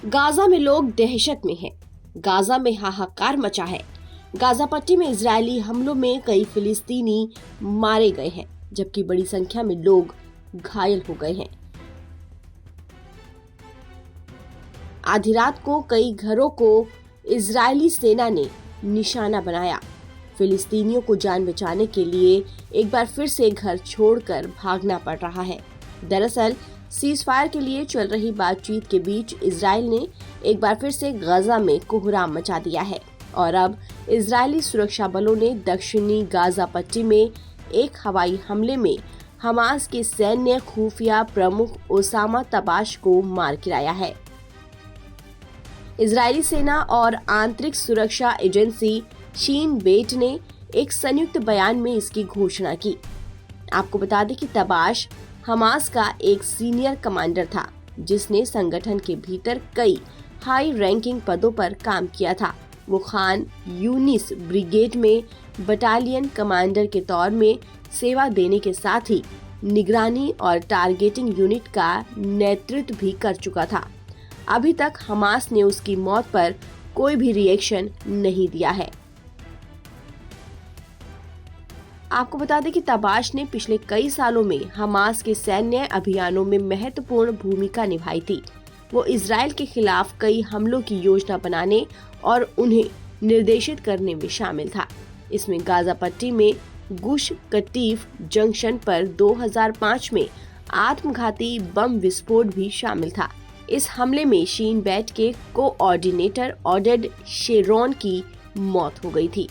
Gaza में लोग दहशत में हैं। गाजा में हाहाकार मचा है। गाजा पट्टी में इजरायली हमलों में कई फिलिस्तीनी मारे गए हैं, जबकि बड़ी संख्या में लोग घायल हो गए हैं। आधी रात को कई घरों को इजरायली सेना ने निशाना बनाया। फिलिस्तीनियों को जान बचाने के लिए एक बार फिर से घर छोड़कर भागना पड़ रहा है। दरअसल सीज फायर के लिए चल रही बातचीत के बीच इजराइल ने एक बार फिर से गाजा में कोहराम मचा दिया है और अब इजरायली सुरक्षा बलों ने दक्षिणी गाजा पट्टी में एक हवाई हमले में हमास के सैन्य खुफिया प्रमुख ओसामा तबाश को मार गिराया है। इजरायली सेना और आंतरिक सुरक्षा एजेंसी शीन बेट ने एक संयुक्त बयान में इसकी घोषणा की। आपको बता दें कि तबाश हमास का एक सीनियर कमांडर था, जिसने संगठन के भीतर कई हाई रैंकिंग पदों पर काम किया था। वो खान यूनिस ब्रिगेड में बटालियन कमांडर के तौर में सेवा देने के साथ ही निगरानी और टारगेटिंग यूनिट का नेतृत्व भी कर चुका था। अभी तक हमास ने उसकी मौत पर कोई भी रिएक्शन नहीं दिया है। आपको बता दें कि तबाश ने पिछले कई सालों में हमास के सैन्य अभियानों में महत्वपूर्ण भूमिका निभाई थी। वो इजराइल के खिलाफ कई हमलों की योजना बनाने और उन्हें निर्देशित करने में शामिल था। इसमें गाजा पट्टी में गुश कटीफ जंक्शन पर 2005 में आत्मघाती बम विस्फोट भी शामिल था। इस हमले में शीन बेट के कोऑर्डिनेटर ऑडेड शेरोन की मौत हो गई थी।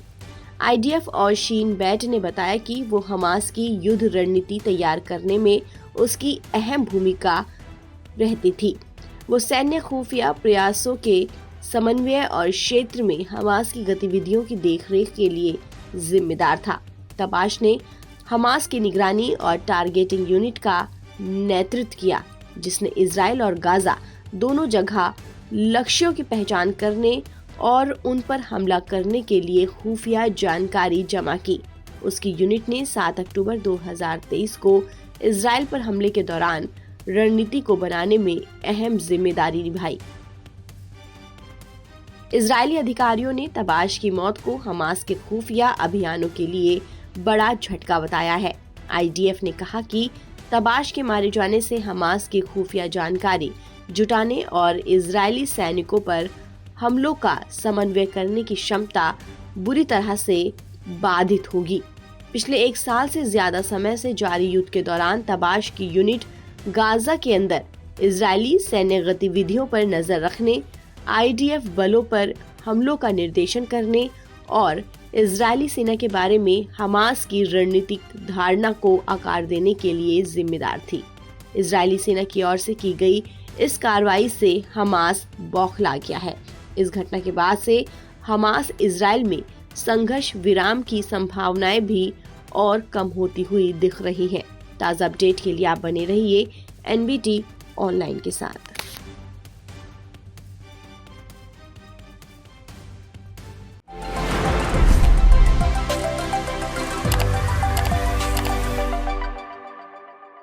आईडीएफ और शीन बेट ने बताया कि वो हमास की युद्ध रणनीति तैयार करने में उसकी अहम भूमिका रहती थी। वो सैन्य खुफिया प्रयासों के समन्वय और क्षेत्र में हमास की गतिविधियों की देखरेख के लिए जिम्मेदार था। तबाश ने हमास की निगरानी और टारगेटिंग यूनिट का नेतृत्व किया, जिसने इजराइल और गाजा दोनों जगह लक्ष्यों की पहचान करने और उन पर हमला करने के लिए खुफिया जानकारी जमा की। उसकी यूनिट ने 7 अक्टूबर 2023 को इजराइल पर हमले के दौरान रणनीति को बनाने में अहम जिम्मेदारी निभाई। इजरायली अधिकारियों ने तबाश की मौत को हमास के खुफिया अभियानों के लिए बड़ा झटका बताया है। आईडीएफ ने कहा कि तबाश के मारे जाने से हमास की खुफिया जानकारी जुटाने और इजरायली सैनिकों पर हमलों का समन्वय करने की क्षमता बुरी तरह से बाधित होगी। पिछले 1 साल से ज्यादा समय से जारी युद्ध के दौरान तबाश की यूनिट गाजा के अंदर इजरायली सैन्य गतिविधियों पर नजर रखने, आईडीएफ बलों पर हमलों का निर्देशन करने और इजरायली सेना के बारे में हमास की रणनीतिक धारणा को आकार देने के लिए जिम्मेदार थी। इजरायली सेना की ओर से की गई इस कार्रवाई से हमास बौखला गया है। इस घटना के बाद से हमास इजराइल में संघर्ष विराम की संभावनाएं भी और कम होती हुई दिख रही हैं। ताज़ा अपडेट के लिए आप बने रहिए एनबीटी ऑनलाइन के साथ।